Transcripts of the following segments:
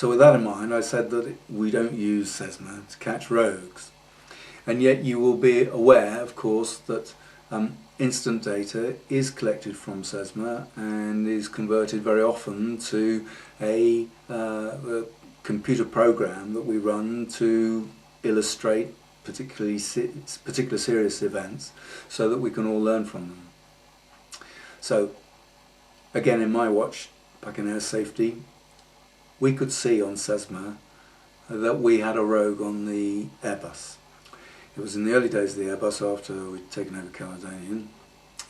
So with that in mind, I said that we don't use SESMA to catch rogues. And yet you will be aware, of course, that incident data is collected from SESMA and is converted very often to a computer program that we run to illustrate particular serious events so that we can all learn from them. So again, in my watch back in air safety, we could see on SESMA that we had a rogue on the Airbus. It was in the early days of the Airbus after we'd taken over Caledonian,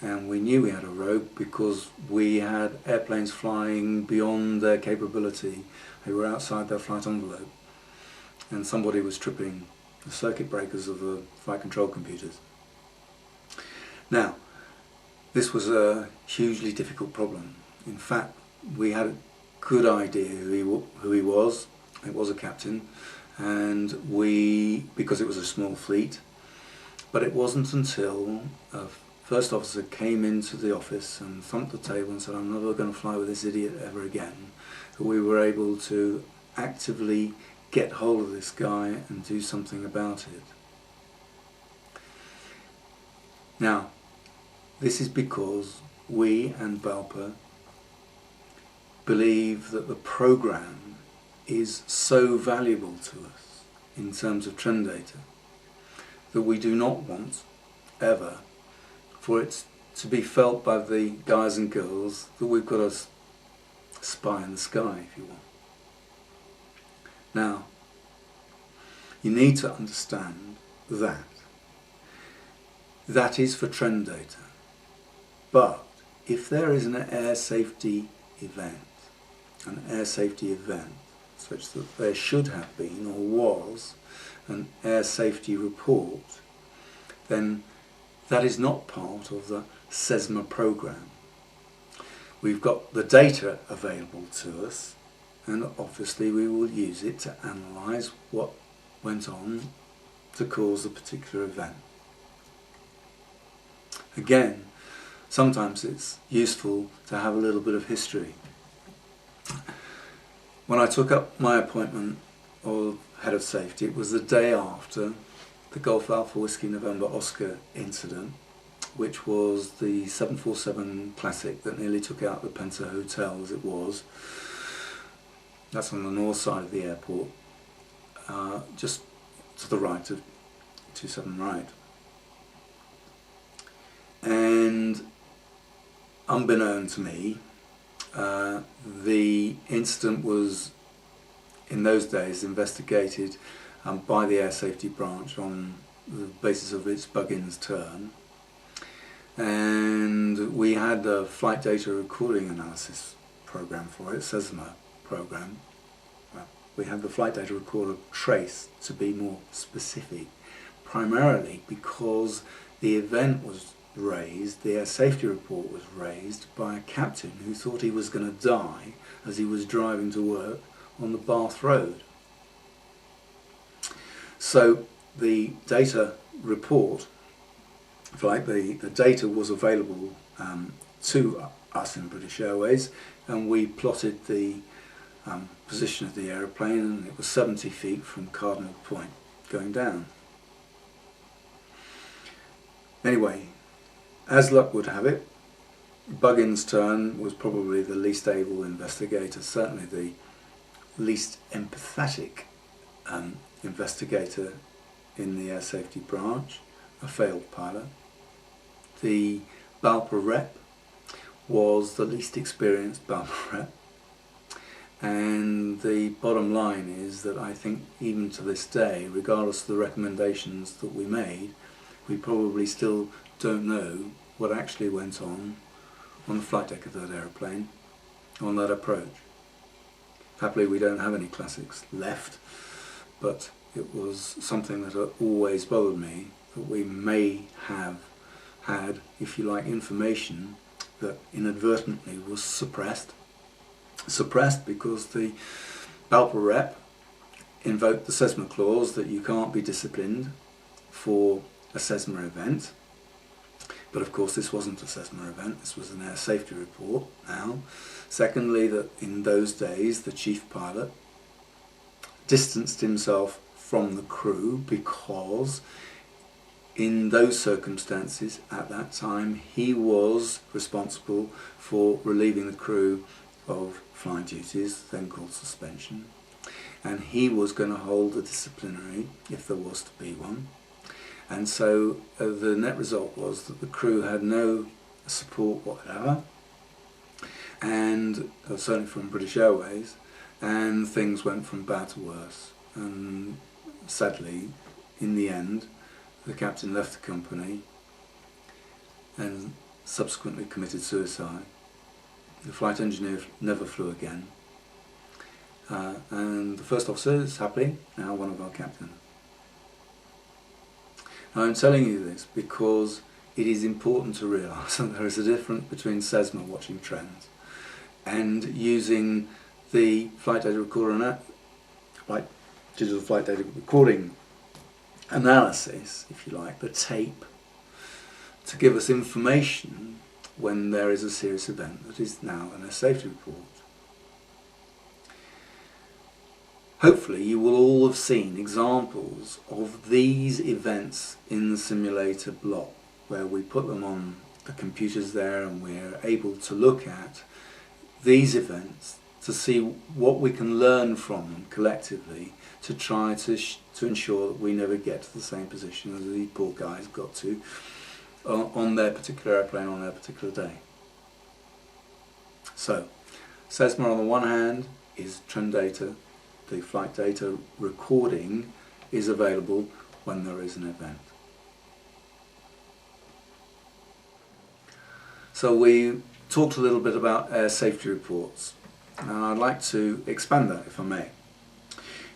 and we knew we had a rogue because we had airplanes flying beyond their capability. They were outside their flight envelope, and somebody was tripping the circuit breakers of the flight control computers. Now, this was a hugely difficult problem. In fact, we had a good idea who he was. It was a captain, and because it was a small fleet, but it wasn't until a first officer came into the office and thumped the table and said, "I'm never going to fly with this idiot ever again," that we were able to actively get hold of this guy and do something about it. Now, this is because we and BALPA believe that the program is so valuable to us in terms of trend data that we do not want ever for it to be felt by the guys and girls that we've got a spy in the sky, if you want. Now, you need to understand that that is for trend data, but if there is an air safety event such that there should have been or was an air safety report, then that is not part of the SESMA program. We've got the data available to us, and obviously we will use it to analyse what went on to cause a particular event. Again, sometimes it's useful to have a little bit of history. When I took up my appointment of head of safety, it was the day after the Golf Alpha Whiskey November Oscar incident, which was the 747 Classic that nearly took out the Penta Hotel as it was. That's on the north side of the airport, just to the right of 27 right. And unbeknown to me, the incident was in those days investigated by the Air Safety Branch on the basis of its Buggins turn, and we had a flight data recording analysis program for it, SESMA program. We had the flight data recorder traced, to be more specific, primarily because the event was raised, the air safety report was raised by a captain who thought he was going to die as he was driving to work on the Bath Road. So the data report, the data was available to us in British Airways, and we plotted the position of the aeroplane, and it was 70 feet from Cardinal Point going down. Anyway, as luck would have it, Buggins' turn was probably the least able investigator, certainly the least empathetic investigator in the Air Safety Branch, a failed pilot. The BALPA rep was the least experienced BALPA rep, and the bottom line is that I think even to this day, regardless of the recommendations that we made, we probably still don't know what actually went on the flight deck of that aeroplane on that approach. Happily, we don't have any classics left, but it was something that always bothered me, that we may have had, if you like, information that inadvertently was suppressed because the BALPA rep invoked the SESMA clause that you can't be disciplined for a SESMA event. But of course this wasn't a SESMA event, this was an air safety report now. Secondly, that in those days the chief pilot distanced himself from the crew because in those circumstances at that time he was responsible for relieving the crew of flight duties, then called suspension, and he was going to hold the disciplinary if there was to be one. And so the net result was that the crew had no support whatever, and certainly from British Airways, and things went from bad to worse. And sadly, in the end, the captain left the company and subsequently committed suicide. The flight engineer never flew again, and the first officer is happily now one of our captains. Now I'm telling you this because it is important to realise that there is a difference between Cessna watching trends and using the flight data recorder and digital flight data recording analysis, if you like, the tape, to give us information when there is a serious event that is now in a safety report. Hopefully you will all have seen examples of these events in the simulator block, where we put them on the computers there and we're able to look at these events to see what we can learn from them collectively to try to ensure that we never get to the same position as these poor guys got to on their particular airplane on their particular day. So, SESMA on the one hand is trend data, the flight data recording is available when there is an event. So we talked a little bit about air safety reports, and I'd like to expand that if I may.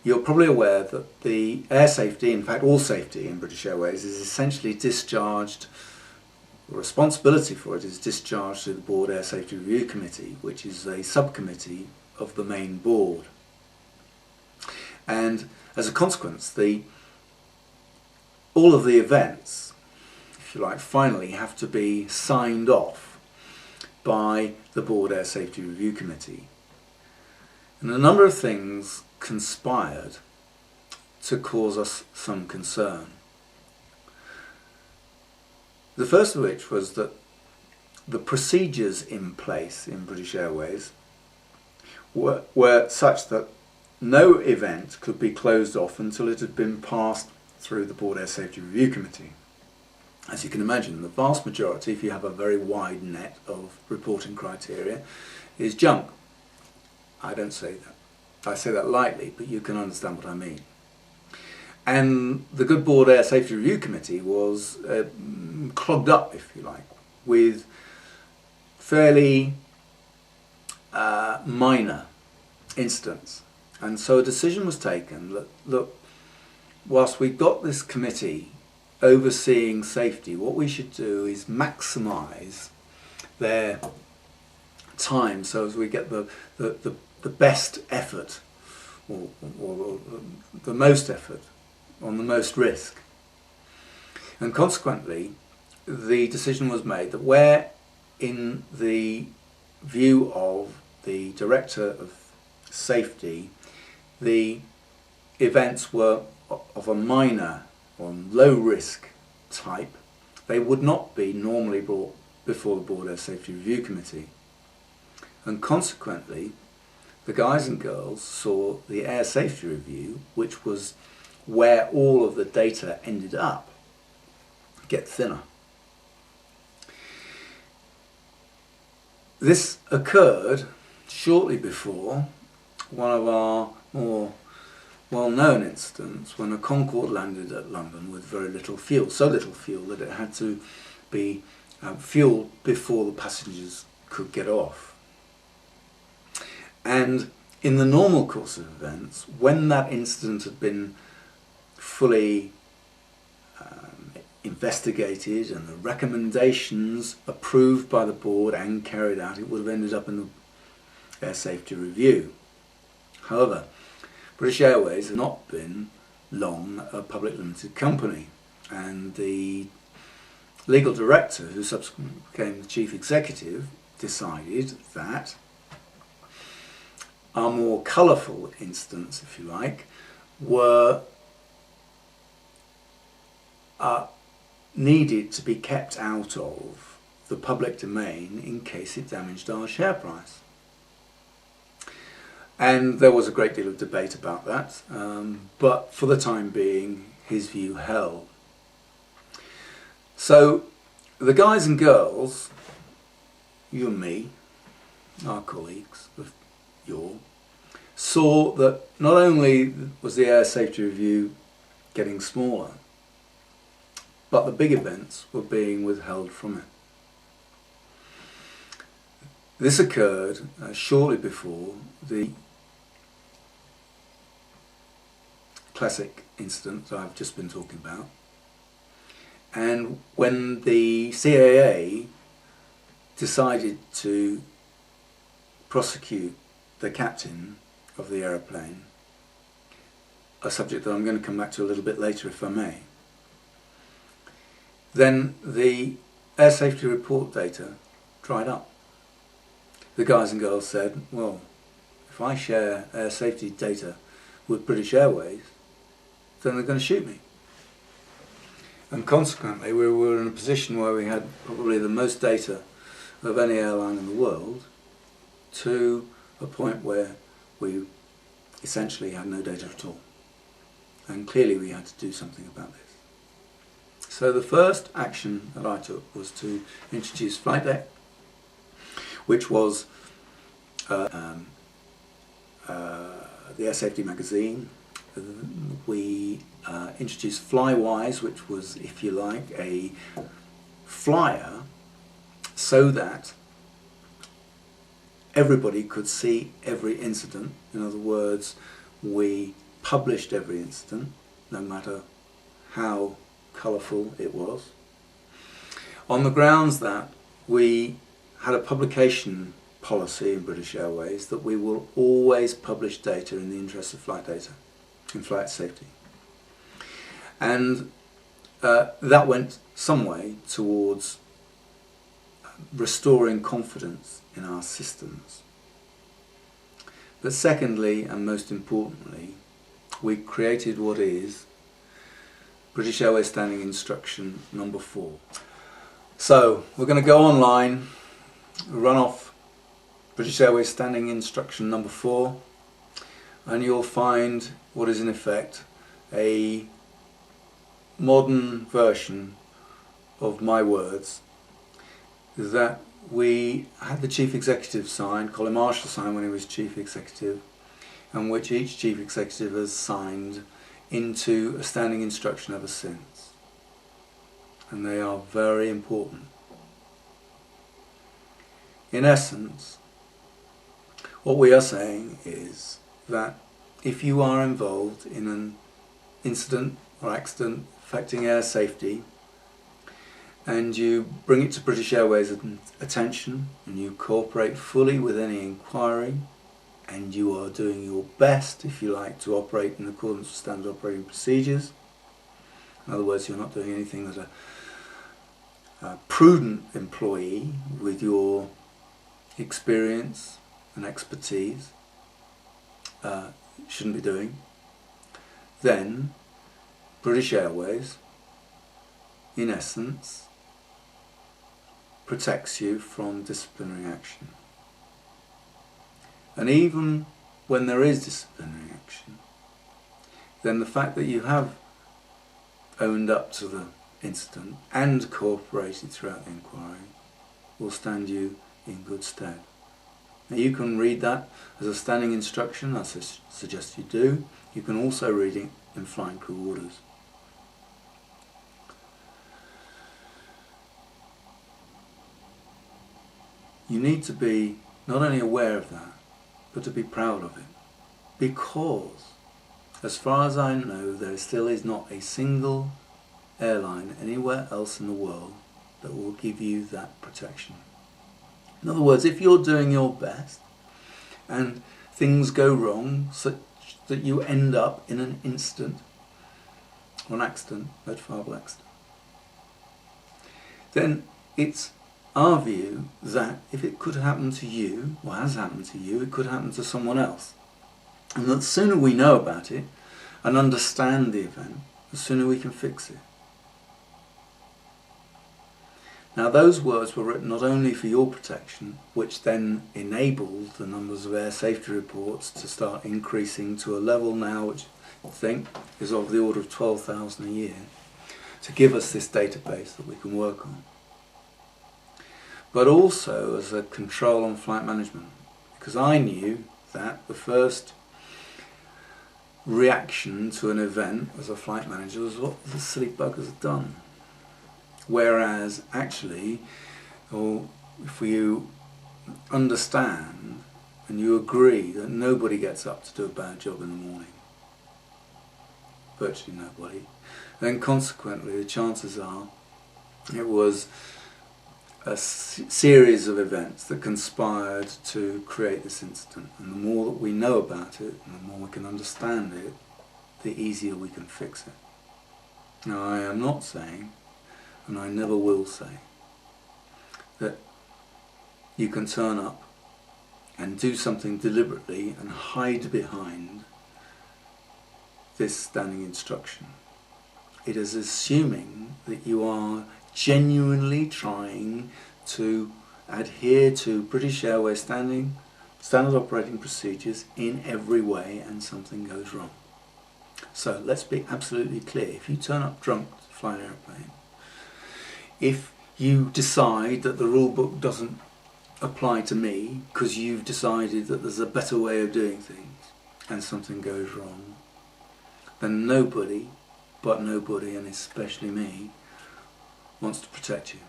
You're probably aware that the air safety, in fact all safety in British Airways, is essentially discharged, the responsibility for it is discharged to the Board Air Safety Review Committee, which is a subcommittee of the main board. And as a consequence, all of the events, if you like, finally have to be signed off by the Board Air Safety Review Committee. And a number of things conspired to cause us some concern. The first of which was that the procedures in place in British Airways were such that no event could be closed off until it had been passed through the Board Air Safety Review Committee. As you can imagine, the vast majority, if you have a very wide net of reporting criteria, is junk. I don't say that. I say that lightly, but you can understand what I mean. And the good Board Air Safety Review Committee was clogged up, if you like, with fairly minor incidents. And so a decision was taken that, look, whilst we've got this committee overseeing safety, what we should do is maximise their time so as we get the best effort, or the most effort on the most risk. And consequently, the decision was made that where, in the view of the Director of Safety, the events were of a minor or low risk type, they would not be normally brought before the Board Air Safety Review Committee. And consequently, the guys and girls saw the Air Safety Review, which was where all of the data ended up, get thinner. This occurred shortly before one of our more well-known incidents when a Concorde landed at London with very little fuel, so little fuel that it had to be fueled before the passengers could get off. And in the normal course of events, when that incident had been fully investigated and the recommendations approved by the board and carried out, it would have ended up in the Air Safety Review. However, British Airways has not been long a public limited company, and the legal director, who subsequently became the chief executive, decided that our more colourful incidents, if you like, were needed to be kept out of the public domain in case it damaged our share price. And there was a great deal of debate about that, but for the time being, his view held. So the guys and girls, you and me, our colleagues of yore, saw that not only was the Air Safety Review getting smaller, but the big events were being withheld from it. This occurred shortly before the classic incident that I've just been talking about, and when the CAA decided to prosecute the captain of the aeroplane, a subject that I'm going to come back to a little bit later if I may, then the air safety report data dried up. The guys and girls said, well, if I share air safety data with British Airways, then they're going to shoot me. And consequently, we were in a position where we had probably the most data of any airline in the world, to a point where we essentially had no data at all. And clearly we had to do something about this. So the first action that I took was to introduce Flight Deck, which was the Air Safety magazine. We introduced Flywise, which was, if you like, a flyer so that everybody could see every incident. In other words, we published every incident, no matter how colourful it was, on the grounds that we had a publication policy in British Airways that we will always publish data in the interest of flight data, in flight safety. And that went some way towards restoring confidence in our systems. But secondly, and most importantly, we created what is British Airways Standing Instruction number 4. So we're going to go online, run off British Airways Standing Instruction number 4, and you'll find what is in effect a modern version of my words that we had the Chief Executive sign, Colin Marshall signed when he was Chief Executive, and which each Chief Executive has signed into a standing instruction ever since. And they are very important. In essence, what we are saying is that if you are involved in an incident or accident affecting air safety, and you bring it to British Airways' attention, and you cooperate fully with any inquiry, and you are doing your best, if you like, to operate in accordance with standard operating procedures. In other words, you're not doing anything that a prudent employee with your experience and expertise shouldn't be doing, then British Airways, in essence, protects you from disciplinary action. And even when there is disciplinary action, then the fact that you have owned up to the incident and cooperated throughout the inquiry will stand you in good stead. Now you can read that as a standing instruction, I suggest you do. You can also read it in flying crew orders. You need to be not only aware of that, but to be proud of it. Because, as far as I know, there still is not a single airline anywhere else in the world that will give you that protection. In other words, if you're doing your best and things go wrong such that you end up in an incident or an accident, notifiable accident, then it's our view that if it could happen to you, or has happened to you, it could happen to someone else. And that the sooner we know about it and understand the event, the sooner we can fix it. Now those words were written not only for your protection, which then enabled the numbers of air safety reports to start increasing to a level now which I think is of the order of 12,000 a year, to give us this database that we can work on, but also as a control on flight management, because I knew that the first reaction to an event as a flight manager was what the silly buggers had done. Whereas actually, if you understand and you agree that nobody gets up to do a bad job in the morning, virtually nobody, then consequently the chances are it was a series of events that conspired to create this incident. And the more that we know about it and the more we can understand it, the easier we can fix it. Now I am not saying, and I never will say, that you can turn up and do something deliberately and hide behind this standing instruction. It is assuming that you are genuinely trying to adhere to British Airways standard operating procedures in every way and something goes wrong. So let's be absolutely clear. If you turn up drunk to fly an airplane, if you decide that the rule book doesn't apply to me because you've decided that there's a better way of doing things and something goes wrong, then nobody, but nobody, and especially me, wants to protect you.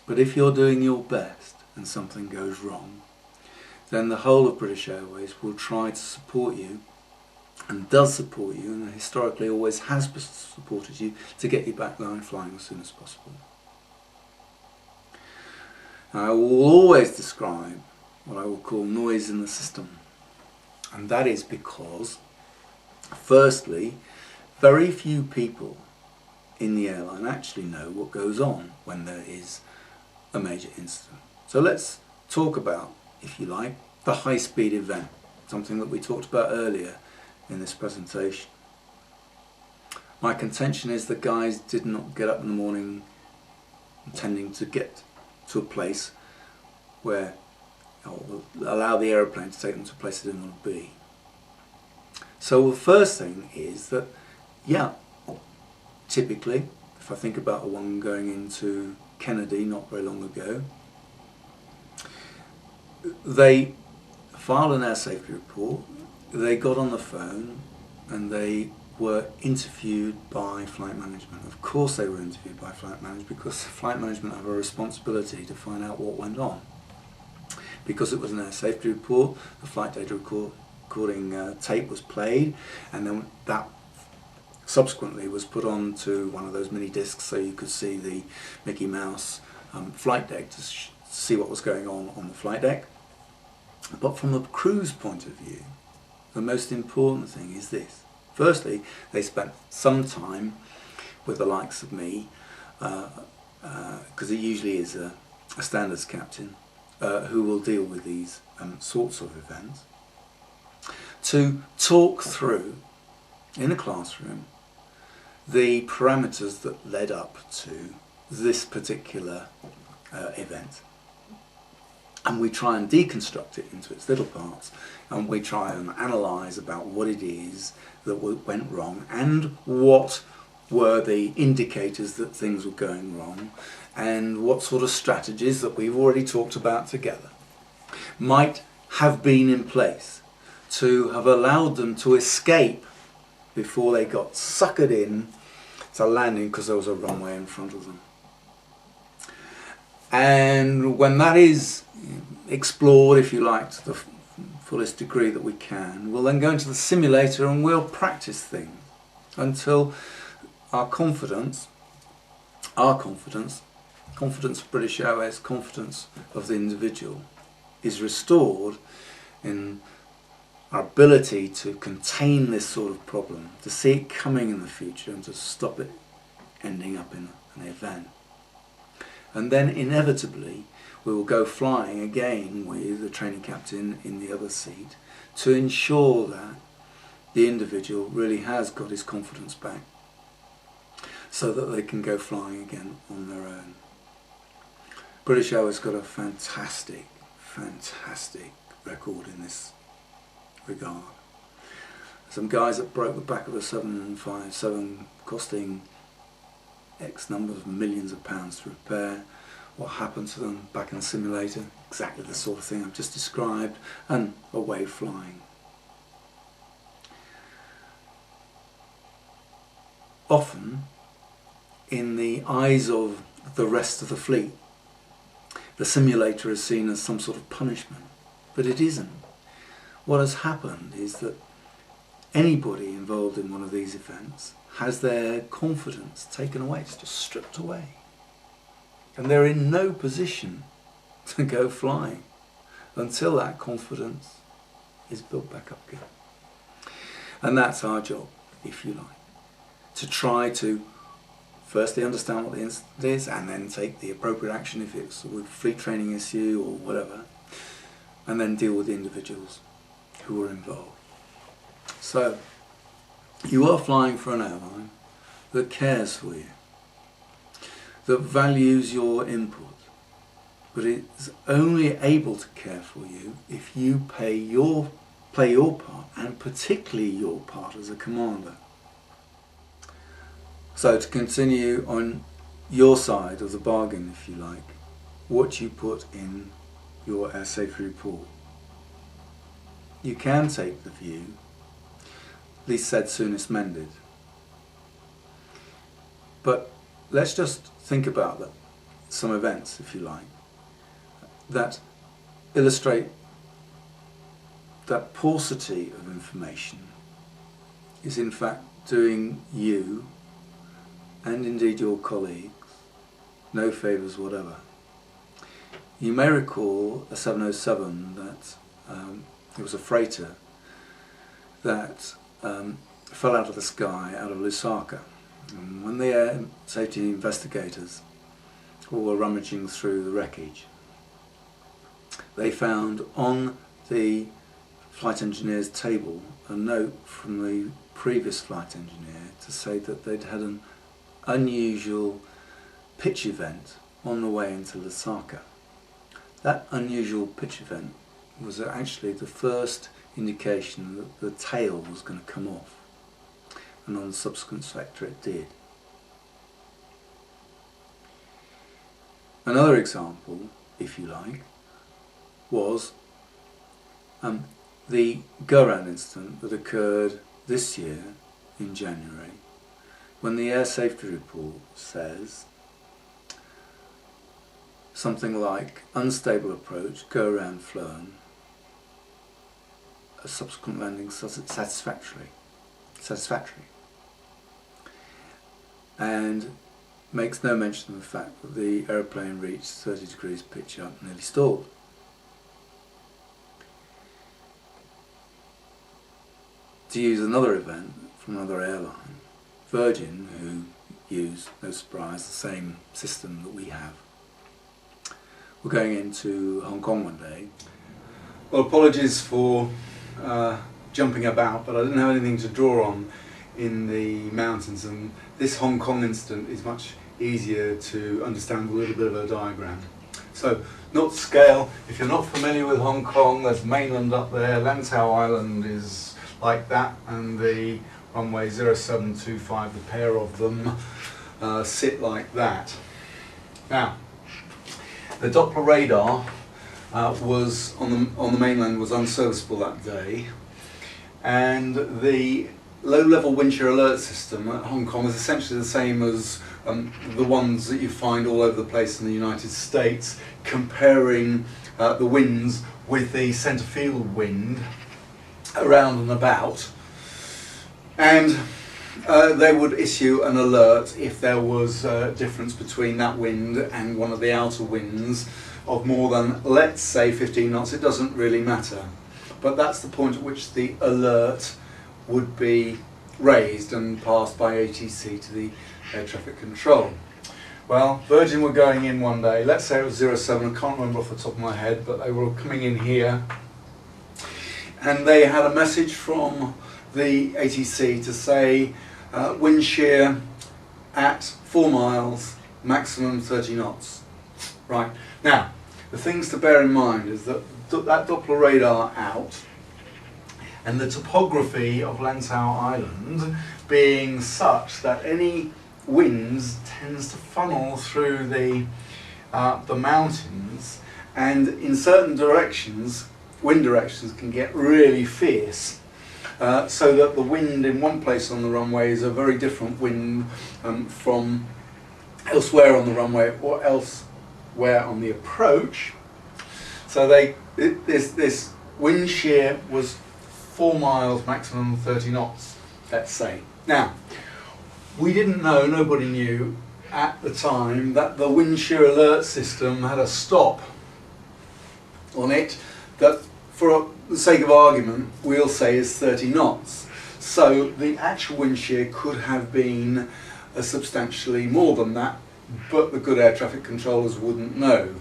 But if you're doing your best and something goes wrong, then the whole of British Airways will try to support you, and does support you, and historically always has supported you, to get you back line flying as soon as possible. Now, I will always describe what I will call noise in the system, and that is because, firstly, very few people in the airline actually know what goes on when there is a major incident. So let's talk about, if you like, the high-speed event, something that we talked about earlier in this presentation. My contention is that guys did not get up in the morning intending to get to a place where, will allow the aeroplane to take them to a place they didn't want to be. So the first thing is that, yeah, typically, if I think about the one going into Kennedy not very long ago, they filed an air safety report, they got on the phone and they were interviewed by flight management. Of course they were interviewed by flight management, because flight management have a responsibility to find out what went on. Because it was an air safety report, the flight data recording tape was played, and then that subsequently was put onto one of those mini discs so you could see the Mickey Mouse flight deck to see what was going on the flight deck. But from a crew's point of view, the most important thing is this. Firstly, they spent some time with the likes of me, because it usually is a standards captain who will deal with these sorts of events, to talk through in a classroom the parameters that led up to this particular event. And we try and deconstruct it into its little parts, and we try and analyse about what it is that went wrong and what were the indicators that things were going wrong, and what sort of strategies that we've already talked about together might have been in place to have allowed them to escape before they got suckered in to landing because there was a runway in front of them. And when that is explored, if you like, to the fullest degree that we can, we'll then go into the simulator and we'll practice things until our confidence of British Airways, confidence of the individual is restored in our ability to contain this sort of problem, to see it coming in the future and to stop it ending up in an event. And then inevitably we will go flying again with the training captain in the other seat to ensure that the individual really has got his confidence back so that they can go flying again on their own. British Airways got a fantastic record in this regard. Some guys that broke the back of a 757 costing X numbers of millions of pounds to repair. What happened to them back in the simulator? Exactly the sort of thing I've just described, and away flying. Often, in the eyes of the rest of the fleet, the simulator is seen as some sort of punishment, but it isn't. What has happened is that anybody involved in one of these events has their confidence taken away, it's just stripped away. And they're in no position to go flying until that confidence is built back up again. And that's our job, if you like, to try to firstly understand what the incident is and then take the appropriate action if it's a fleet training issue or whatever, and then deal with the individuals who are involved. So, you are flying for an airline that cares for you, that values your input, but it's only able to care for you if you play your part, and particularly your part as a commander. So to continue on your side of the bargain, if you like, what you put in your air safety report. You can take the view, least said soonest mended. But let's just think about that, some events, if you like, that illustrate that paucity of information is in fact doing you, and indeed your colleagues, no favours whatever. You may recall a 707 that it was a freighter that fell out of the sky out of Lusaka. And when the air safety investigators were rummaging through the wreckage, they found on the flight engineer's table a note from the previous flight engineer to say that they'd had an unusual pitch event on the way into Lusaka. That unusual pitch event was actually the first indication that the tail was going to come off, and on the subsequent sector it did. Another example, if you like, was the go-round incident that occurred this year in January, when the air safety report says something like unstable approach, go-round flown, a subsequent landing satisfactory, and makes no mention of the fact that the aeroplane reached 30 degrees pitch up and nearly stalled. To use another event from another airline, Virgin, who use, no surprise, the same system that we have, were going into Hong Kong one day. Well, apologies for jumping about, but I didn't have anything to draw on in the mountains, and this Hong Kong incident is much easier to understand with a little bit of a diagram. So, not to scale, if you're not familiar with Hong Kong, there's mainland up there, Lantau Island is like that, and the runway 0725, the pair of them, sit like that. Now, the Doppler radar was on the mainland was unserviceable that day, and the low-level wind shear alert system at Hong Kong is essentially the same as the ones that you find all over the place in the United States, comparing the winds with the centre field wind around and about, and they would issue an alert if there was a difference between that wind and one of the outer winds of more than, let's say, 15 knots. It doesn't really matter, but that's the point at which the alert would be raised and passed by ATC to the air traffic control. Well, Virgin were going in one day, let's say it was 07, I can't remember off the top of my head, but they were coming in here, and they had a message from the ATC to say wind shear at 4 miles, maximum 30 knots. Right, now, the things to bear in mind is that that Doppler radar out, and the topography of Lantau Island being such that any winds tends to funnel through the mountains, and in certain directions, wind directions can get really fierce, so that the wind in one place on the runway is a very different wind from elsewhere on the runway or elsewhere on the approach. So this wind shear was 4 miles, maximum 30 knots, let's say. Now, we didn't know, nobody knew at the time, that the wind shear alert system had a stop on it that, for the sake of argument, we'll say is 30 knots. So the actual wind shear could have been substantially more than that, but the good air traffic controllers wouldn't know.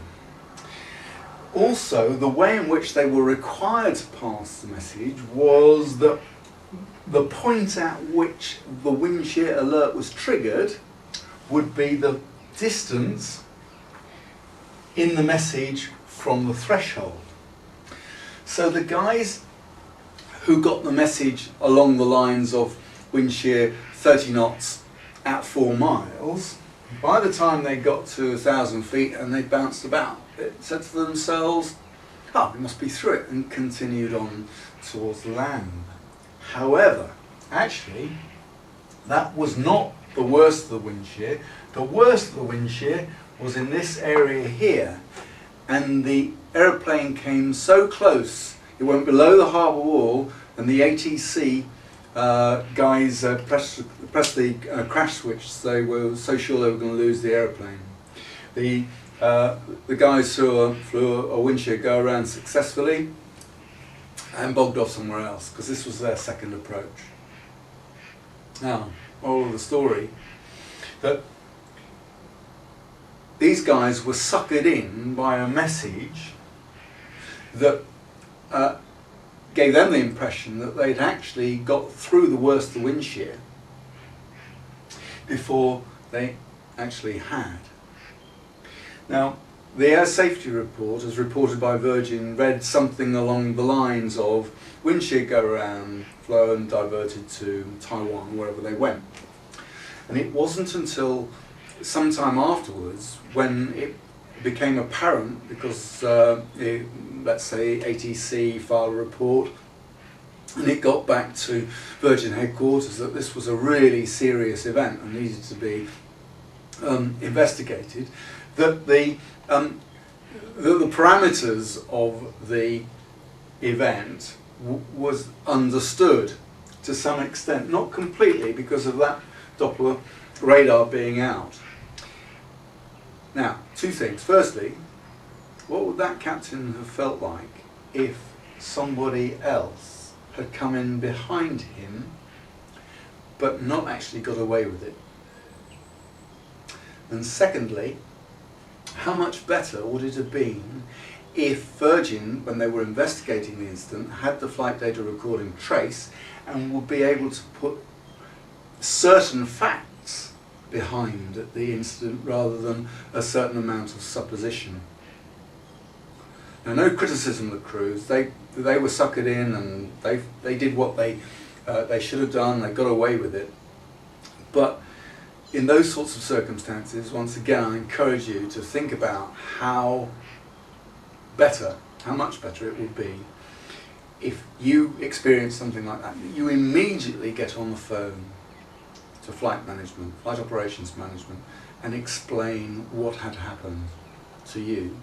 Also, the way in which they were required to pass the message was that the point at which the wind shear alert was triggered would be the distance in the message from the threshold. So the guys who got the message along the lines of wind shear 30 knots at 4 miles, by the time they got to 1,000 feet and they bounced about, it said to themselves, oh, we must be through it, and continued on towards the land. However, actually, that was not the worst of the wind shear. The worst of the wind shear was in this area here, and the aeroplane came so close, it went below the harbour wall, and the ATC guys pressed the crash switch. They were so sure they were going to lose the aeroplane. The guys who flew a wind shear go around successfully and bogged off somewhere else, because this was their second approach. Now, moral of the story, that these guys were suckered in by a message that gave them the impression that they'd actually got through the worst of the wind shear before they actually had. Now, the air safety report, as reported by Virgin, read something along the lines of wind shear go around, flow and diverted to Taiwan, wherever they went. And it wasn't until some time afterwards when it became apparent, because let's say ATC filed a report and it got back to Virgin headquarters, that this was a really serious event and needed to be investigated, that the parameters of the event was understood to some extent, not completely because of that Doppler radar being out. Now, two things. Firstly, what would that captain have felt like if somebody else had come in behind him but not actually got away with it? And secondly, how much better would it have been if Virgin, when they were investigating the incident, had the flight data recording trace and would be able to put certain facts behind the incident rather than a certain amount of supposition? Now, no criticism of the crews. They were suckered in and they did what they should have done. They got away with it. But in those sorts of circumstances, once again, I encourage you to think about how much better it would be if you experience something like that. You immediately get on the phone to flight management, flight operations management, and explain what had happened to you.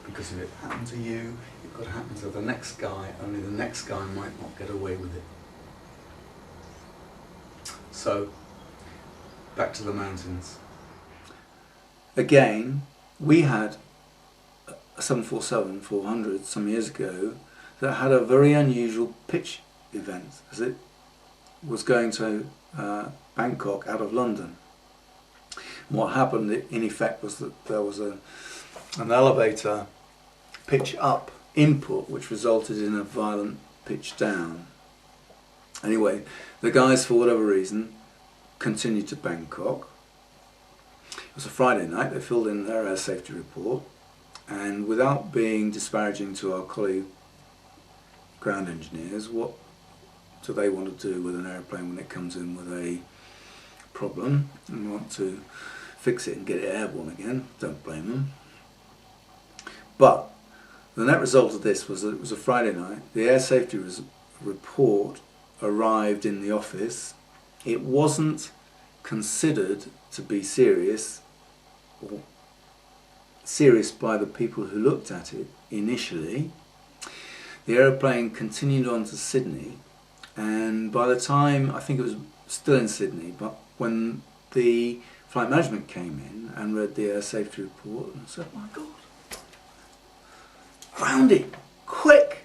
Because if it happened to you, it could happen to the next guy, only the next guy might not get away with it. So, back to the mountains. Again, we had a 747-400 some years ago that had a very unusual pitch event as it was going to Bangkok out of London. What happened in effect was that there was an elevator pitch up input which resulted in a violent pitch down. Anyway, the guys, for whatever reason, continued to Bangkok. It was a Friday night. They filled in their air safety report, and without being disparaging to our colleague ground engineers, what do they want to do with an airplane when it comes in with a problem and want to fix it and get it airborne again? Don't blame them. But the net result of this was that it was a Friday night. The air safety report arrived in the office. It wasn't considered to be serious, or serious by the people who looked at it initially. The aeroplane continued on to Sydney, and by the time, I think it was still in Sydney, but when the flight management came in and read the air safety report and said, "My God, grounding, quick!"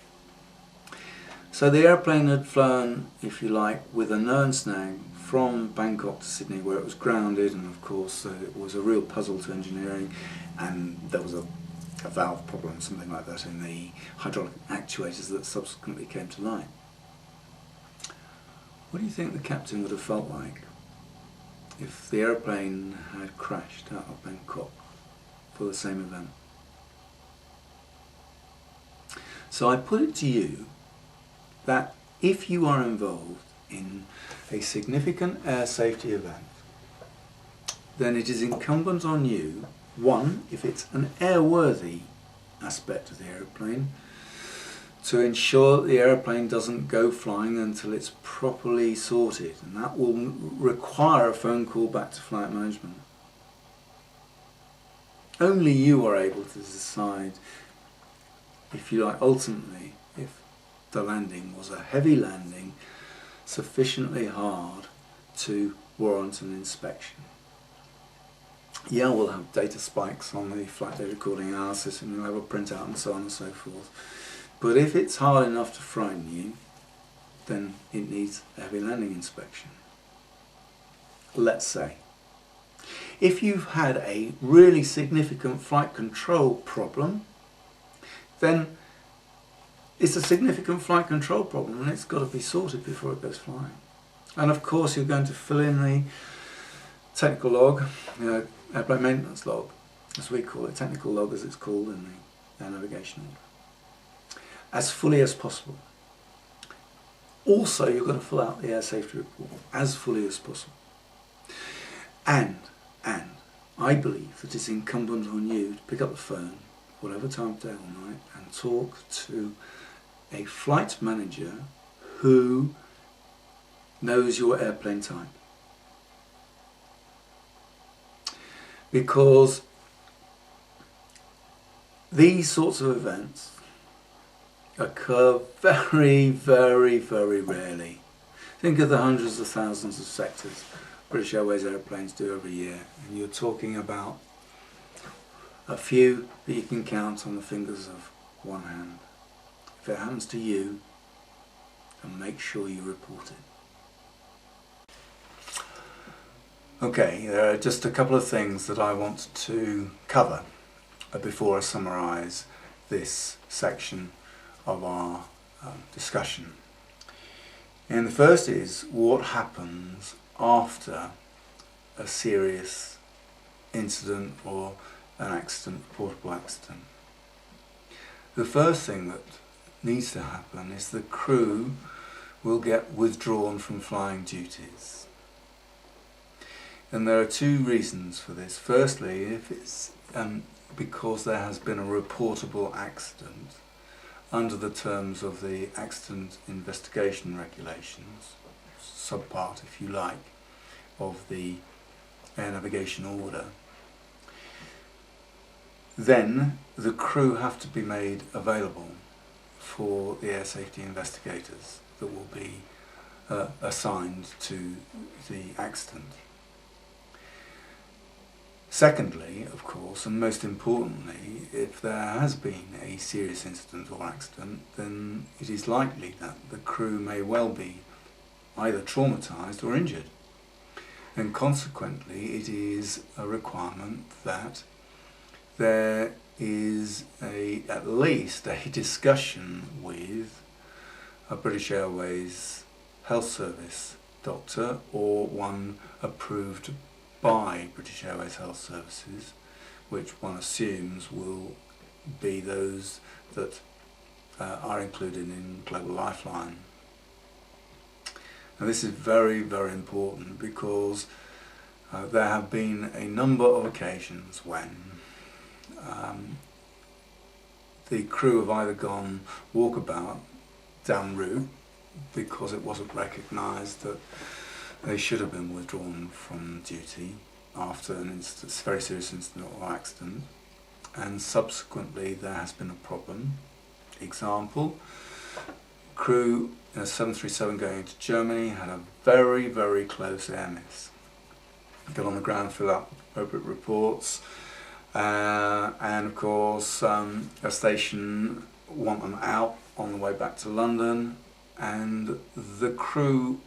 So the airplane had flown, if you like, with a known snag from Bangkok to Sydney, where it was grounded, and of course it was a real puzzle to engineering, and there was a valve problem, something like that, in the hydraulic actuators that subsequently came to light. What do you think the captain would have felt like if the airplane had crashed out of Bangkok for the same event? So I put it to you that if you are involved in a significant air safety event, then it is incumbent on you, one, if it's an airworthy aspect of the aeroplane, to ensure that the aeroplane doesn't go flying until it's properly sorted, and that will require a phone call back to flight management. Only you are able to decide, if you like, ultimately, if the landing was a heavy landing sufficiently hard to warrant an inspection. Yeah, we'll have data spikes on the flight data recording analysis, and we'll have a printout and so on and so forth. But if it's hard enough to frighten you, then it needs a heavy landing inspection. Let's say, if you've had a really significant flight control problem, then it's a significant flight control problem, and it's got to be sorted before it goes flying. And of course you're going to fill in the technical log, airplane maintenance log, as we call it, technical log as it's called in the navigation order, as fully as possible. Also, you've got to fill out the air safety report as fully as possible. And I believe that it's incumbent on you to pick up the phone, whatever time of day or night, and talk to a flight manager who knows your airplane type. Because these sorts of events occur very, very, very rarely. Think of the hundreds of thousands of sectors British Airways airplanes do every year, and you're talking about a few that you can count on the fingers of one hand. If it happens to you, then make sure you report it. Okay, there are just a couple of things that I want to cover before I summarise this section of our discussion. And the first is what happens after a serious incident or an accident, reportable accident. The first thing that needs to happen is the crew will get withdrawn from flying duties. And there are two reasons for this. Firstly, if it's because there has been a reportable accident under the terms of the accident investigation regulations, subpart if you like, of the air navigation order, then the crew have to be made available for the air safety investigators that will be assigned to the accident. Secondly, of course, and most importantly, if there has been a serious incident or accident, then it is likely that the crew may well be either traumatised or injured. And consequently it is a requirement that there is at least a discussion with a British Airways Health Service doctor, or one approved by British Airways Health Services, which one assumes will be those that are included in Global Lifeline. Now this is very, very important, because there have been a number of occasions when the crew have either gone walkabout down route because it wasn't recognised that they should have been withdrawn from duty after an instance, very serious incident or accident, and subsequently there has been a problem. Example, crew in a 737 going into Germany had a very, very close air miss. Got on the ground, fill out appropriate reports, and of course a station want them out on the way back to London, and the crew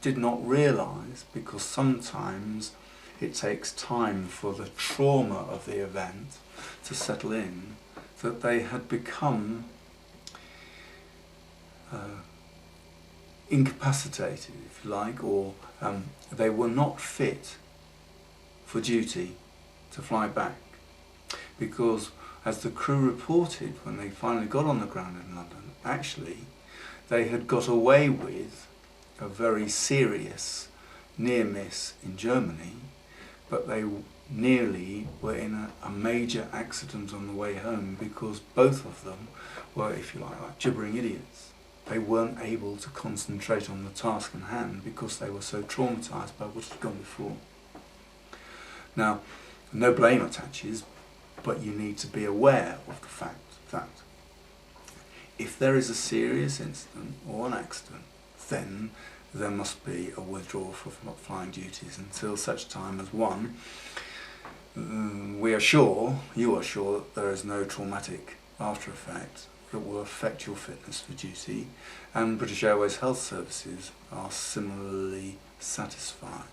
did not realise, because sometimes it takes time for the trauma of the event to settle in, that they had become incapacitated, if you like, or they were not fit for duty to fly back. Because as the crew reported when they finally got on the ground in London, actually they had got away with a very serious near miss in Germany, but they nearly were in a major accident on the way home, because both of them were, if you like gibbering idiots. They weren't able to concentrate on the task in hand because they were so traumatised by what had gone before. Now, no blame attaches, but you need to be aware of the fact that if there is a serious incident or an accident, then there must be a withdrawal from flying duties until such time as one, we are sure, you are sure, that there is no traumatic after effect that will affect your fitness for duty, and British Airways Health Services are similarly satisfied.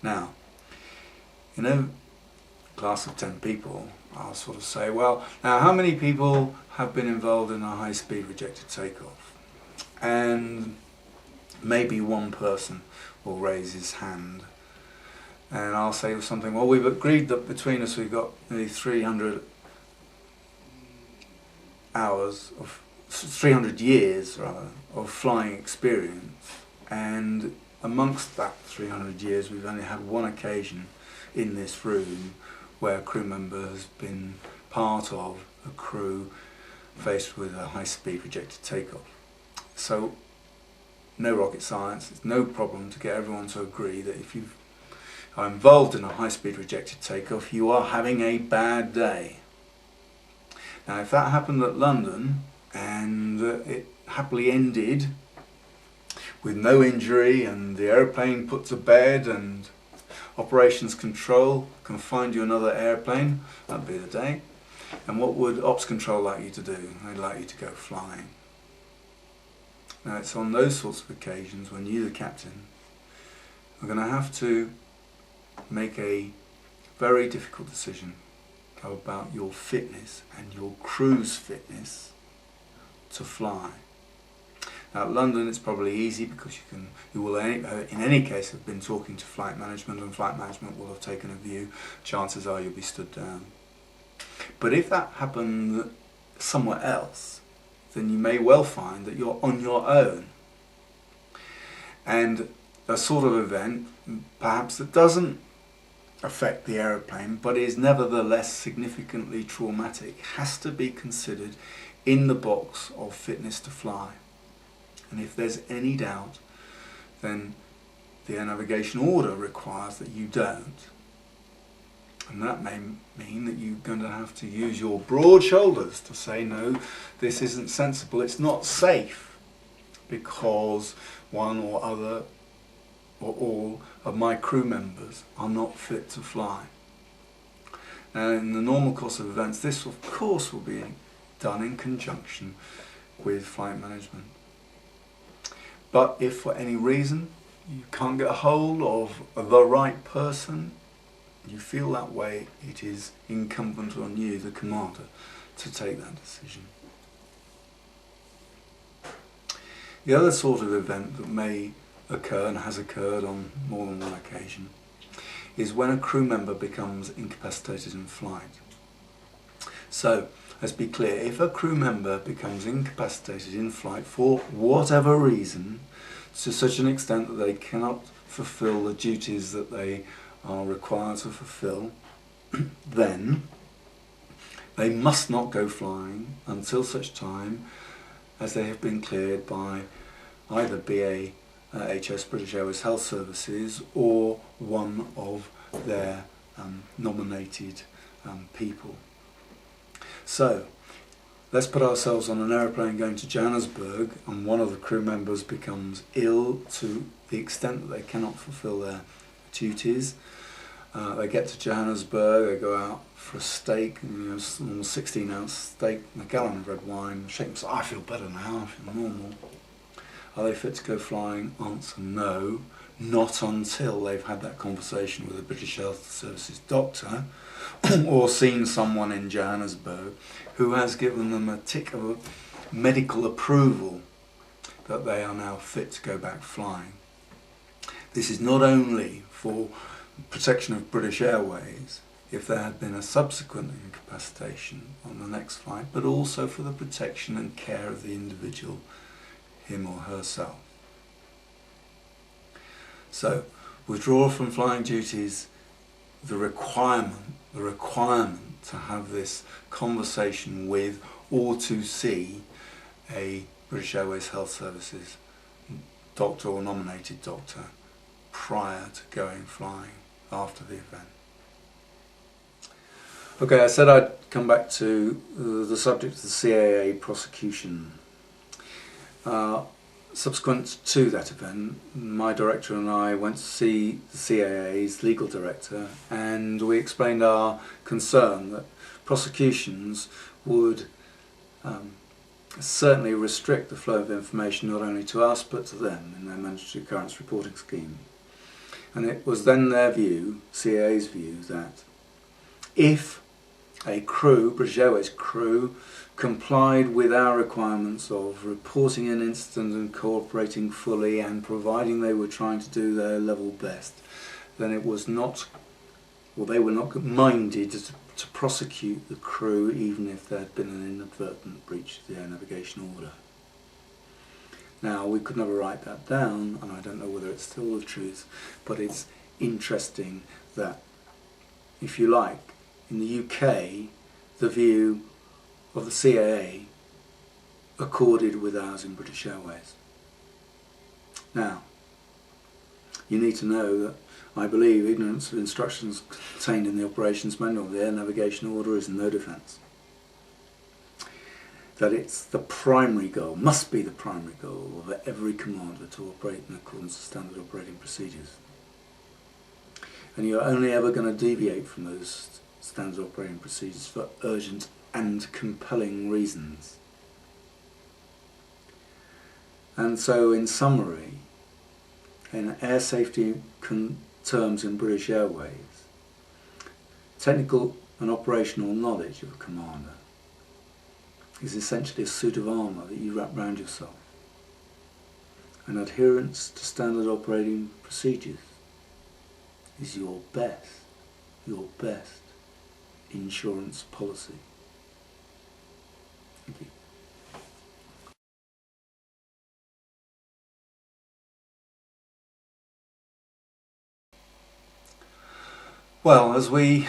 Now, in a class of 10 people, I'll sort of say, well, now how many people have been involved in a high-speed rejected takeoff? And maybe one person will raise his hand, and I'll say something, well, we've agreed that between us we've got nearly 300 hours of 300 years rather of flying experience, and amongst that 300 years we've only had one occasion in this room where a crew member has been part of a crew faced with a high-speed rejected takeoff. So no rocket science, it's no problem to get everyone to agree that if you are involved in a high-speed rejected takeoff, you are having a bad day. Now if that happened at London and it happily ended with no injury and the aeroplane put to bed and operations control can find you another airplane, that'd be the day. And what would ops control like you to do? They'd like you to go flying. Now it's on those sorts of occasions when you, the captain, are going to have to make a very difficult decision about your fitness and your crew's fitness to fly. Now at London it's probably easy because you will in any case have been talking to flight management, and flight management will have taken a view. Chances are you'll be stood down. But if that happened somewhere else, then you may well find that you're on your own. And a sort of event, perhaps that doesn't affect the aeroplane but is nevertheless significantly traumatic, has to be considered in the box of fitness to fly. And if there's any doubt, then the air navigation order requires that you don't. And that may mean that you're going to have to use your broad shoulders to say, no, this isn't sensible, it's not safe, because one or other or all of my crew members are not fit to fly. Now in the normal course of events, this of course will be done in conjunction with flight management. But if for any reason you can't get a hold of the right person, you feel that way, it is incumbent on you, the commander, to take that decision. The other sort of event that may occur, and has occurred on more than one occasion, is when a crew member becomes incapacitated in flight. So, let's be clear, if a crew member becomes incapacitated in flight for whatever reason, to such an extent that they cannot fulfill the duties that they are required to fulfill, then they must not go flying until such time as they have been cleared by either BAHS, British Airways Health Services, or one of their nominated people. So, let's put ourselves on an aeroplane going to Johannesburg and one of the crew members becomes ill to the extent that they cannot fulfill their duties. They get to Johannesburg, they go out for a steak, a small 16-ounce steak and a gallon of red wine, shake themselves, I feel better now, I feel normal. Are they fit to go flying? Answer no, not until they've had that conversation with a British Health Services doctor or seen someone in Johannesburg who has given them a tick of medical approval that they are now fit to go back flying. This is not only for protection of British Airways if there had been a subsequent incapacitation on the next flight, but also for the protection and care of the individual, him or herself. So, withdrawal from flying duties, the requirement to have this conversation with or to see a British Airways Health Services doctor or nominated doctor prior to going flying after the event. Okay, I said I'd come back to the subject of the CAA prosecution. Subsequent to that event, my director and I went to see the CAA's legal director, and we explained our concern that prosecutions would certainly restrict the flow of information not only to us but to them in their mandatory occurrence reporting scheme. And it was then their view, CAA's view, that if a crew, British Airways crew, complied with our requirements of reporting an incident and cooperating fully and providing they were trying to do their level best, then it was not, well, they were not minded to prosecute the crew even if there had been an inadvertent breach of the air navigation order. Now, we could never write that down, and I don't know whether it's still the truth, but it's interesting that, if you like, in the UK, the view of the CAA accorded with ours in British Airways. Now, you need to know that I believe ignorance of instructions contained in the operations manual of the air navigation order is no defence. That it's the primary goal, must be the primary goal of every commander to operate in accordance with standard operating procedures. And you're only ever going to deviate from those standard operating procedures for urgent and compelling reasons. And so, in summary, in air safety terms in British Airways, technical and operational knowledge of a commander is essentially a suit of armour that you wrap round yourself, and adherence to standard operating procedures is your best insurance policy. Thank you. Well, as we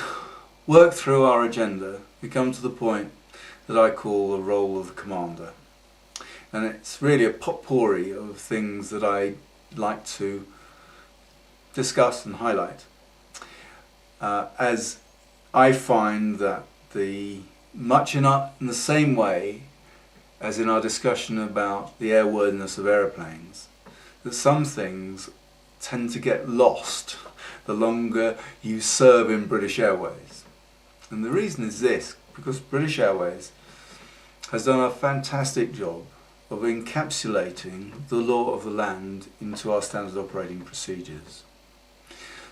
work through our agenda, we come to the point that I call the role of the commander. And it's really a potpourri of things that I like to discuss and highlight. As I find that much in the same way as in our discussion about the airworthiness of aeroplanes, that some things tend to get lost the longer you serve in British Airways. And the reason is this, because British Airways has done a fantastic job of encapsulating the law of the land into our standard operating procedures.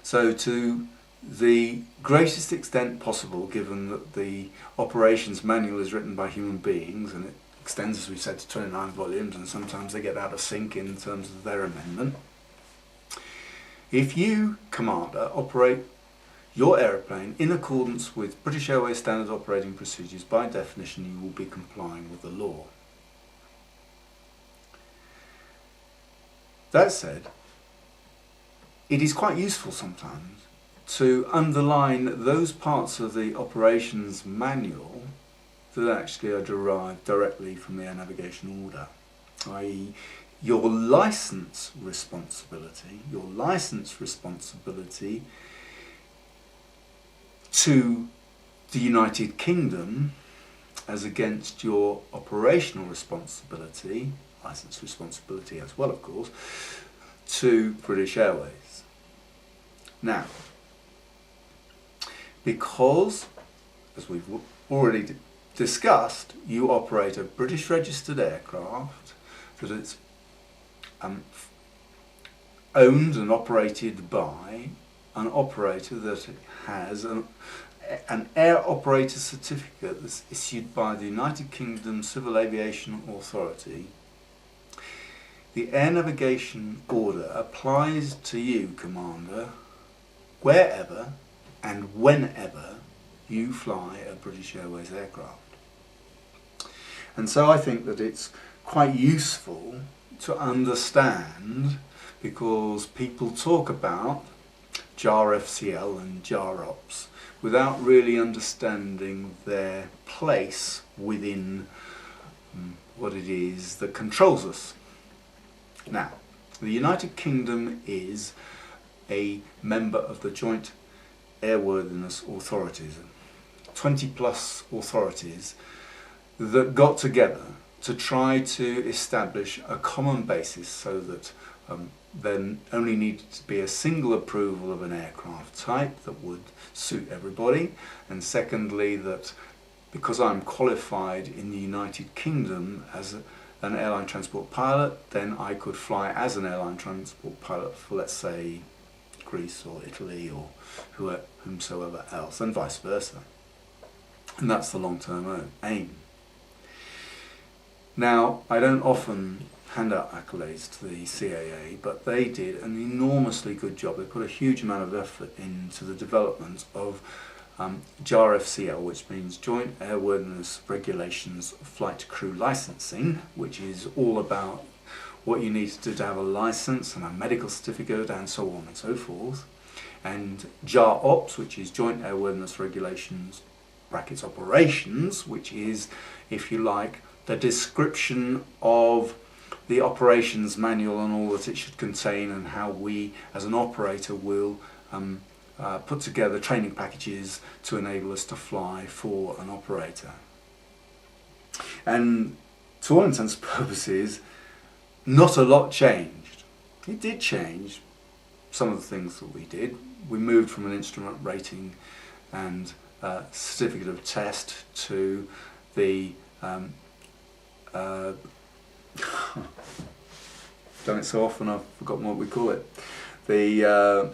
So to the greatest extent possible, given that the operations manual is written by human beings and it extends, as we said, to 29 volumes, and sometimes they get out of sync in terms of their amendment. If you, commander, operate your aeroplane in accordance with British Airways standard operating procedures, by definition you will be complying with the law. That said, it is quite useful sometimes to underline those parts of the operations manual that actually are derived directly from the air navigation order, i.e. your license responsibility to the United Kingdom as against your operational responsibility, license responsibility as well of course, to British Airways. Now, because, as we've already discussed, you operate a British registered aircraft that it's owned and operated by an operator that has an air operator certificate that's issued by the United Kingdom Civil Aviation Authority, the air navigation order applies to you, Commander, wherever and whenever you fly a British Airways aircraft. And so I think that it's quite useful to understand, because people talk about JAR FCL and JAR Ops without really understanding their place within what it is that controls us. Now, the United Kingdom is a member of the Joint Airworthiness Authorities, 20 plus authorities that got together to try to establish a common basis so that there only needed to be a single approval of an aircraft type that would suit everybody, and secondly that because I'm qualified in the United Kingdom as an airline transport pilot, then I could fly as an airline transport pilot for, let's say, Greece or Italy or whomsoever else, and vice versa. And that's the long-term aim. Now, I don't often hand out accolades to the CAA, but they did an enormously good job. They put a huge amount of effort into the development of JAR FCL, which means Joint Airworthiness Regulations Flight Crew Licensing, which is all about what you need to do to have a license and a medical certificate and so on and so forth. And JAR Ops, which is Joint Airworthiness Regulations brackets operations, which is, if you like, the description of the operations manual and all that it should contain, and how we as an operator will put together training packages to enable us to fly for an operator. And to all intents and purposes, not a lot changed. It did change some of the things that we did. We moved from an instrument rating and certificate of test to the done it so often I've forgotten what we call it. The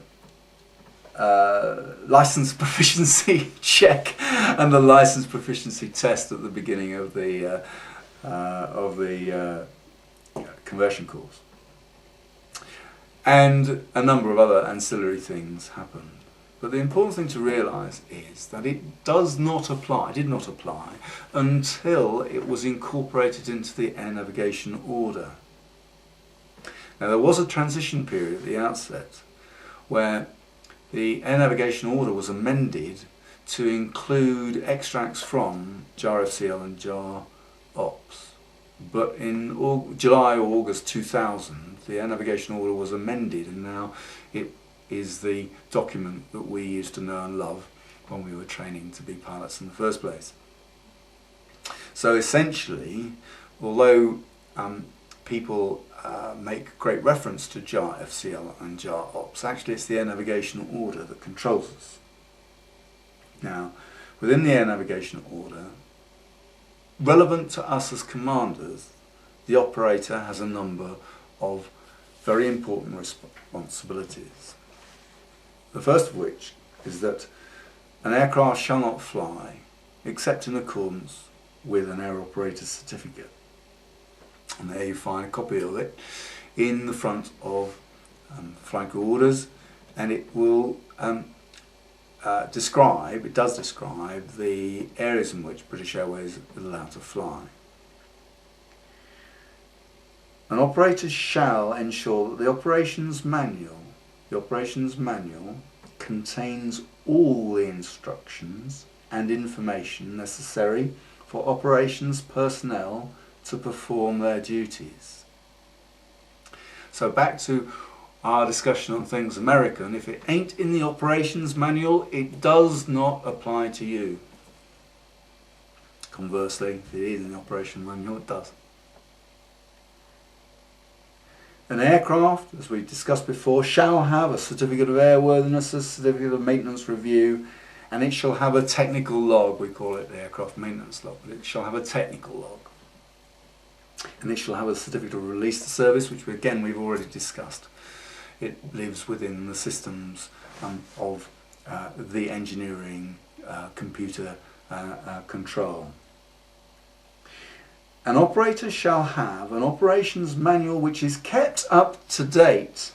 license proficiency check and the license proficiency test at the beginning of the conversion course. And a number of other ancillary things happened. But the important thing to realise is that it did not apply until it was incorporated into the air navigation order. Now, there was a transition period at the outset where the air navigation order was amended to include extracts from JAR FCL and JAR Ops. But in July or August 2000, the air navigation order was amended, and now it is the document that we used to know and love when we were training to be pilots in the first place. So essentially, although people make great reference to JAR FCL and JAR Ops, actually it's the air navigation order that controls us. Now, within the air navigation order, relevant to us as commanders, the operator has a number of very important responsibilities. The first of which is that an aircraft shall not fly except in accordance with an air operator's certificate. And there you find a copy of it in the front of flight crew orders, and it will describe the areas in which British Airways is allowed to fly. An operator shall ensure that the operations manual contains all the instructions and information necessary for operations personnel to perform their duties. So back to our discussion on things American, if it ain't in the operations manual, it does not apply to you. Conversely, if it is in the operations manual, it does. An aircraft, as we discussed before, shall have a certificate of airworthiness, a certificate of maintenance review, and it shall have a technical log. We call it the aircraft maintenance log, but it shall have a technical log. And it shall have a certificate of release to service, which again we've already discussed. It lives within the systems of the engineering computer control. An operator shall have an operations manual which is kept up to date,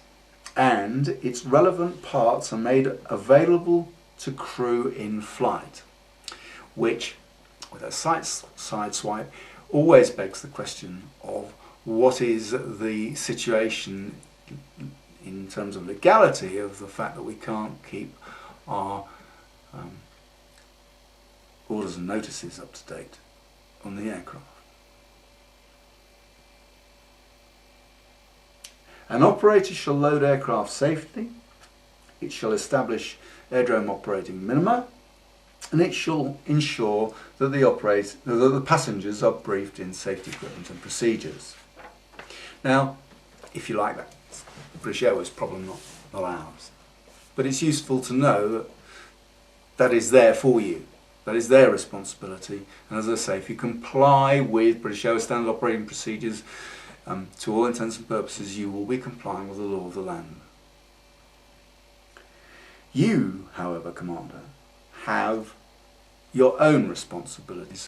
and its relevant parts are made available to crew in flight, which, with a side swipe, always begs the question of what is the situation in terms of legality of the fact that we can't keep our orders and notices up to date on the aircraft. An operator shall load aircraft safely, it shall establish airdrome operating minima, and it shall ensure that the passengers are briefed in safety equipment and procedures. Now, if you like, that British Airways problem, not ours. But it's useful to know that that is there for you. That is their responsibility. And as I say, if you comply with British Airways standard operating procedures, to all intents and purposes, you will be complying with the law of the land. You, however, Commander, have your own responsibilities.